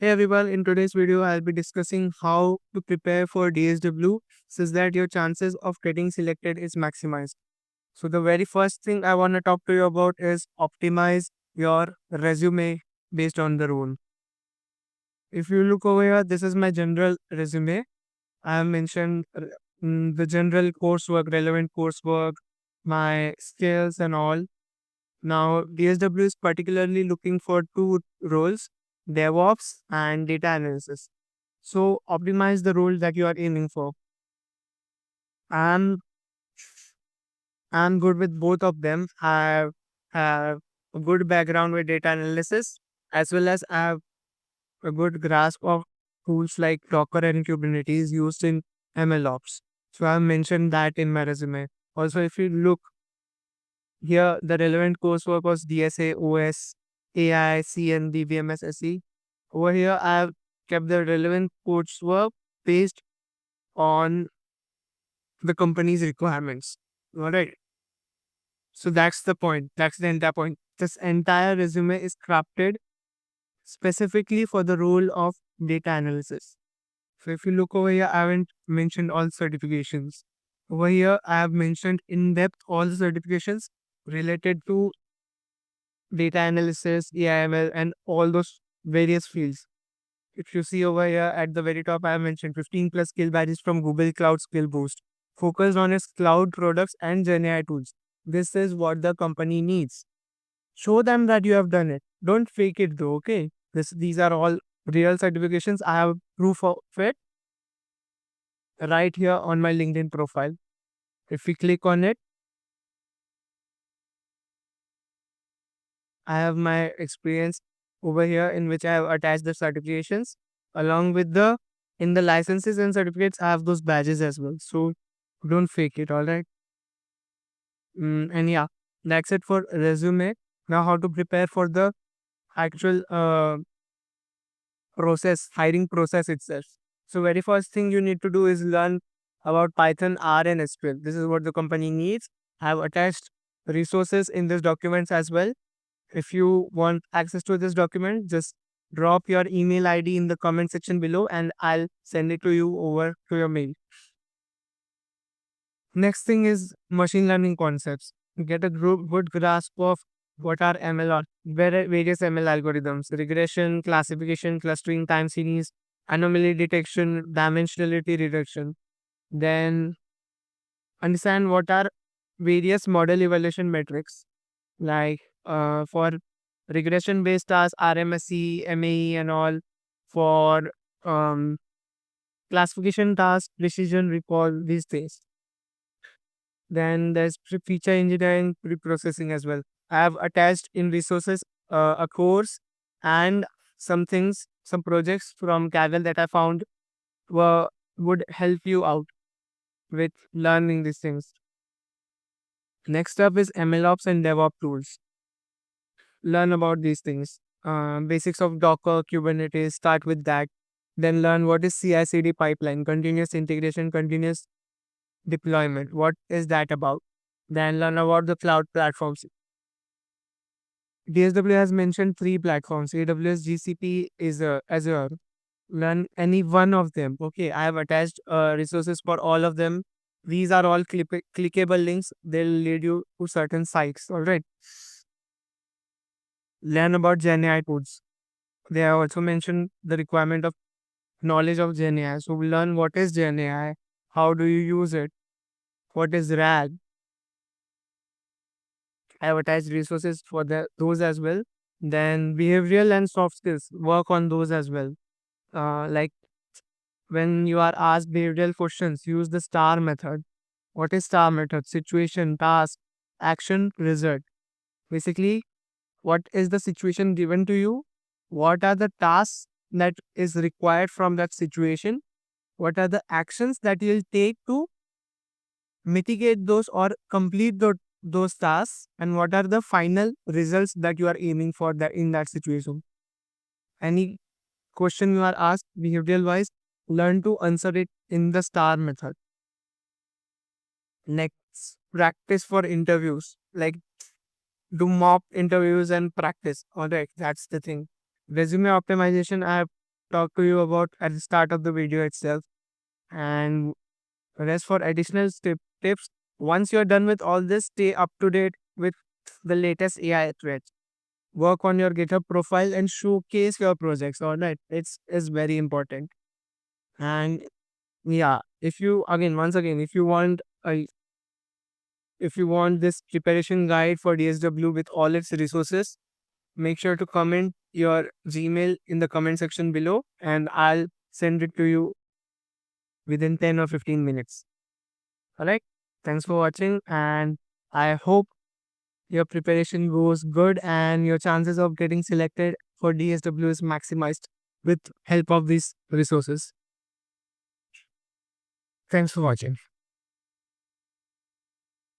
Hey everyone, in today's video, I'll be discussing how to prepare for DSW so that your chances of getting selected is maximized. So the very first thing I want to talk to you about is optimize your resume based on the role. If you look over here, this is my general resume. I have mentioned the general coursework, relevant coursework, my skills and all. Now, DSW is particularly looking for two roles, DevOps and data analysis. So optimize the role that you are aiming for. I'm I'm good with both of them. I have a good background with data analysis as well as I have a good grasp of tools like Docker and Kubernetes used in MLOps. So I've mentioned that in my resume. Also, if you look here, the relevant coursework was DSA, OS, AI, CN, DBMS, SE. Over here, I have kept the relevant coursework based on the company's requirements. All right. So that's the point. That's the entire point. This entire resume is crafted specifically for the role of data analysis. So if you look over here, I haven't mentioned all certifications. Over here, I have mentioned in depth all the certifications related to data analysis, AIML, and all those various fields. If you see over here at the very top, I have mentioned 15 plus skill badges from Google Cloud Skill Boost, focused on its cloud products and GenAI tools. This is what the company needs. Show them that you have done it. Don't fake it though, okay? These are all real certifications. I have proof of it right here on my LinkedIn profile. If we click on it, I have my experience over here in which I have attached the certifications along with in the licenses and certificates. I have those badges as well. So don't fake it, all right? And yeah, that's it for resume. Now, how to prepare for the actual hiring process itself. So, very first thing you need to do is learn about Python, R, and SQL. This is what the company needs. I have attached resources in this documents as well. If you want access to this document, just drop your email ID in the comment section below and I'll send it to you over to your mail. Next thing is machine learning concepts. Get a good grasp of what are ML or various ML algorithms, regression, classification, clustering, time series, anomaly detection, dimensionality reduction. Then understand what are various model evaluation metrics like for regression based tasks, RMSE, MAE, and all. For um, classification tasks, precision recall, these things. Then there's feature engineering, pre-processing as well. I have attached in resources a course and some things, some projects from Kaggle that I found were would help you out with learning these things. Next up is MLOps and DevOps tools. Learn about these things. Basics of Docker, Kubernetes, start with that. Then learn what is CI/CD pipeline, continuous integration, continuous deployment. What is that about? Then learn about the cloud platforms. DSW has mentioned three platforms: AWS, GCP, Azure. Learn any one of them. Okay, I have attached resources for all of them. These are all clickable links. They'll lead you to certain sites. All right. Learn about GenAI tools. They have also mentioned the requirement of knowledge of GenAI. So we learn what is GenAI, how do you use it, what is RAG. I have attached resources for those as well. Then behavioral and soft skills, work on those as well. Like when you are asked behavioral questions, use the STAR method. What is STAR method? Situation, task, action, result. Basically, what is the situation given to you? What are the tasks that is required from that situation? What are the actions that you'll take to mitigate those or complete those tasks? And what are the final results that you are aiming for that in that situation? Any question you are asked behavioral wise, learn to answer it in the STAR method. Next, practice for interviews. Like do mock interviews and practice. All right, that's the thing. Resume optimization. I have talked to you about at the start of the video itself. And rest for additional tips. Once you're done with all this, stay up to date with the latest AI threats. Work on your GitHub profile and showcase your projects. All right, it's very important. And yeah, if you again once again if you want this preparation guide for DSW with all its resources, make sure to comment your Gmail in the comment section below, and I'll send it to you within 10 or 15 minutes. All right. Thanks for watching, and I hope your preparation goes good and your chances of getting selected for DSW is maximized with help of these resources. Thanks for watching.